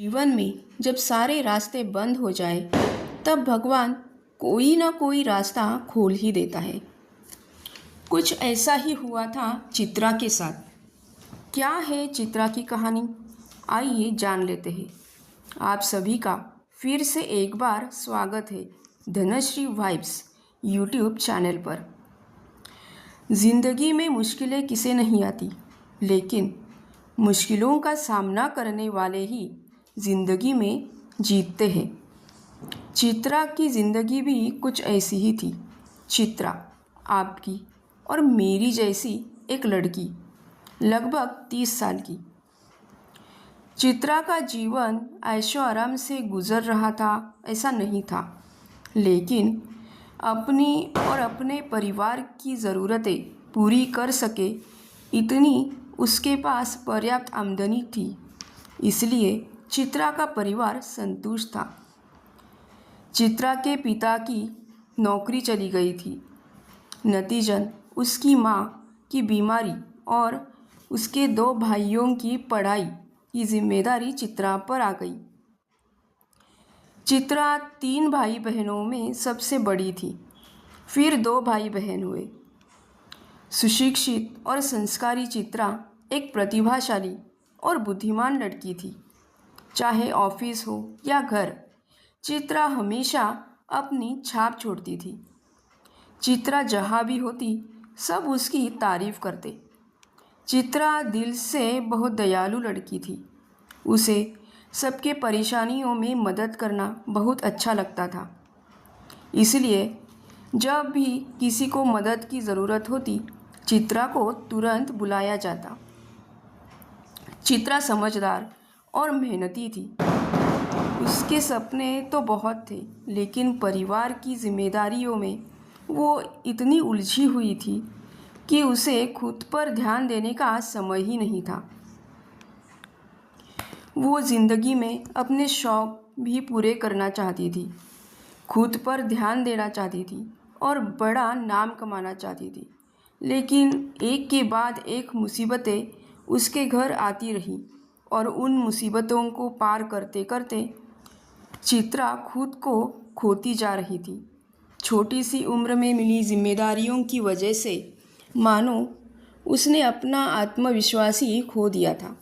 जीवन में जब सारे रास्ते बंद हो जाए तब भगवान कोई ना कोई रास्ता खोल ही देता है। कुछ ऐसा ही हुआ था चित्रा के साथ। क्या है चित्रा की कहानी, आइए जान लेते हैं। आप सभी का फिर से एक बार स्वागत है धनश्री वाइब्स यूट्यूब चैनल पर। ज़िंदगी में मुश्किलें किसे नहीं आती, लेकिन मुश्किलों का सामना करने वाले ही ज़िंदगी में जीतते हैं। चित्रा की ज़िंदगी भी कुछ ऐसी ही थी। चित्रा आपकी और मेरी जैसी एक लड़की, लगभग 30 साल की। चित्रा का जीवन ऐशो आराम से गुजर रहा था ऐसा नहीं था, लेकिन अपनी और अपने परिवार की ज़रूरतें पूरी कर सके इतनी उसके पास पर्याप्त आमदनी थी, इसलिए चित्रा का परिवार संतुष्ट था। चित्रा के पिता की नौकरी चली गई थी, नतीजन उसकी माँ की बीमारी और उसके 2 भाइयों की पढ़ाई की जिम्मेदारी चित्रा पर आ गई। चित्रा 3 भाई बहनों में सबसे बड़ी थी, फिर 2 भाई बहन हुए। सुशिक्षित और संस्कारी चित्रा एक प्रतिभाशाली और बुद्धिमान लड़की थी। चाहे ऑफिस हो या घर, चित्रा हमेशा अपनी छाप छोड़ती थी। चित्रा जहाँ भी होती सब उसकी तारीफ करते। चित्रा दिल से बहुत दयालु लड़की थी। उसे सबके परेशानियों में मदद करना बहुत अच्छा लगता था, इसलिए जब भी किसी को मदद की ज़रूरत होती चित्रा को तुरंत बुलाया जाता। चित्रा समझदार और मेहनती थी। उसके सपने तो बहुत थे, लेकिन परिवार की जिम्मेदारियों में वो इतनी उलझी हुई थी कि उसे खुद पर ध्यान देने का समय ही नहीं था। वो ज़िंदगी में अपने शौक़ भी पूरे करना चाहती थी, खुद पर ध्यान देना चाहती थी और बड़ा नाम कमाना चाहती थी, लेकिन एक के बाद एक मुसीबतें उसके घर आती रहीं और उन मुसीबतों को पार करते करते चित्रा खुद को खोती जा रही थी। छोटी सी उम्र में मिली जिम्मेदारियों की वजह से मानो उसने अपना आत्मविश्वास ही खो दिया था।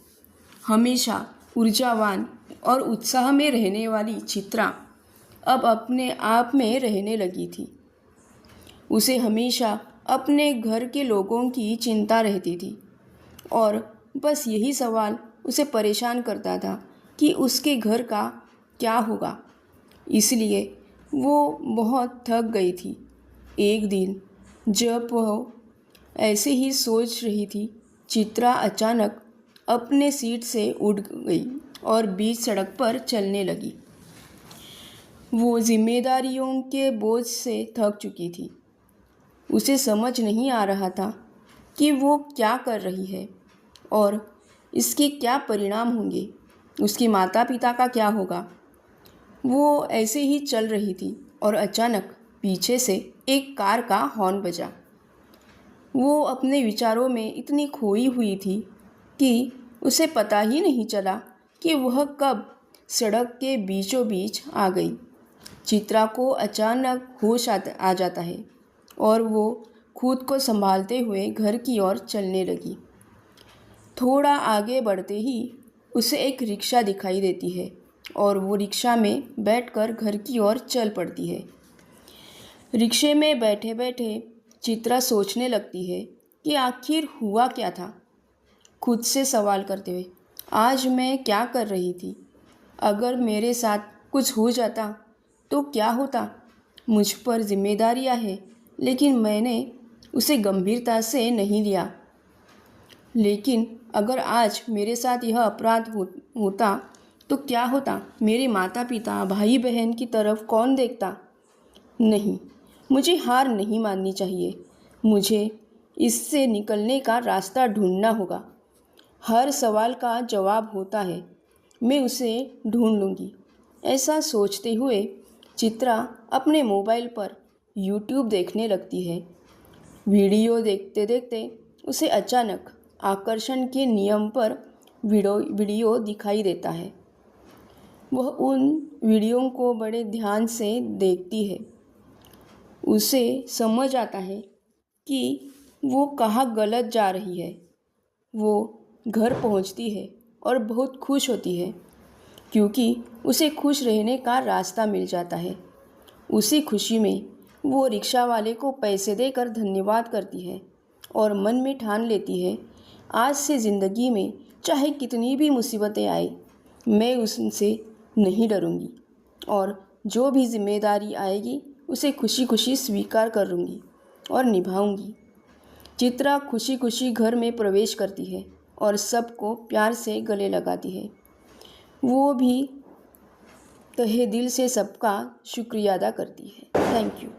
हमेशा ऊर्जावान और उत्साह में रहने वाली चित्रा अब अपने आप में रहने लगी थी। उसे हमेशा अपने घर के लोगों की चिंता रहती थी और बस यही सवाल उसे परेशान करता था कि उसके घर का क्या होगा। इसलिए वो बहुत थक गई थी। एक दिन जब वह ऐसे ही सोच रही थी, चित्रा अचानक अपने सीट से उठ गई और बीच सड़क पर चलने लगी। वो जिम्मेदारियों के बोझ से थक चुकी थी। उसे समझ नहीं आ रहा था कि वो क्या कर रही है और इसके क्या परिणाम होंगे, उसके माता पिता का क्या होगा। वो ऐसे ही चल रही थी और अचानक पीछे से एक कार का हॉर्न बजा। वो अपने विचारों में इतनी खोई हुई थी कि उसे पता ही नहीं चला कि वह कब सड़क के बीचों बीच आ गई। चित्रा को अचानक होश आ जाता है और वो खुद को संभालते हुए घर की ओर चलने लगी। थोड़ा आगे बढ़ते ही उसे एक रिक्शा दिखाई देती है और वो रिक्शा में बैठकर घर की ओर चल पड़ती है। रिक्शे में बैठे बैठे चित्रा सोचने लगती है कि आखिर हुआ क्या था, खुद से सवाल करते हुए आज मैं क्या कर रही थी। अगर मेरे साथ कुछ हो जाता तो क्या होता। मुझ पर जिम्मेदारियां हैं, लेकिन मैंने उसे गंभीरता से नहीं लिया। लेकिन अगर आज मेरे साथ यह अपराध होता तो क्या होता। मेरे माता पिता भाई बहन की तरफ कौन देखता। नहीं, मुझे हार नहीं माननी चाहिए। मुझे इससे निकलने का रास्ता ढूंढना होगा। हर सवाल का जवाब होता है, मैं उसे ढूंढ लूँगी। ऐसा सोचते हुए चित्रा अपने मोबाइल पर यूट्यूब देखने लगती है। वीडियो देखते देखते उसे अचानक आकर्षण के नियम पर वीडियो दिखाई देता है। वह उन वीडियो को बड़े ध्यान से देखती है। उसे समझ आता है कि वो कहाँ गलत जा रही है। वो घर पहुंचती है और बहुत खुश होती है क्योंकि उसे खुश रहने का रास्ता मिल जाता है। उसी खुशी में वो रिक्शा वाले को पैसे देकर धन्यवाद करती है और मन में ठान लेती है, आज से ज़िंदगी में चाहे कितनी भी मुसीबतें आए, मैं उनसे नहीं डरूंगी और जो भी जिम्मेदारी आएगी उसे खुशी खुशी स्वीकार करूंगी और निभाऊंगी। चित्रा खुशी खुशी घर में प्रवेश करती है और सबको प्यार से गले लगाती है। वो भी तहे दिल से सबका शुक्रिया अदा करती है। Thank you.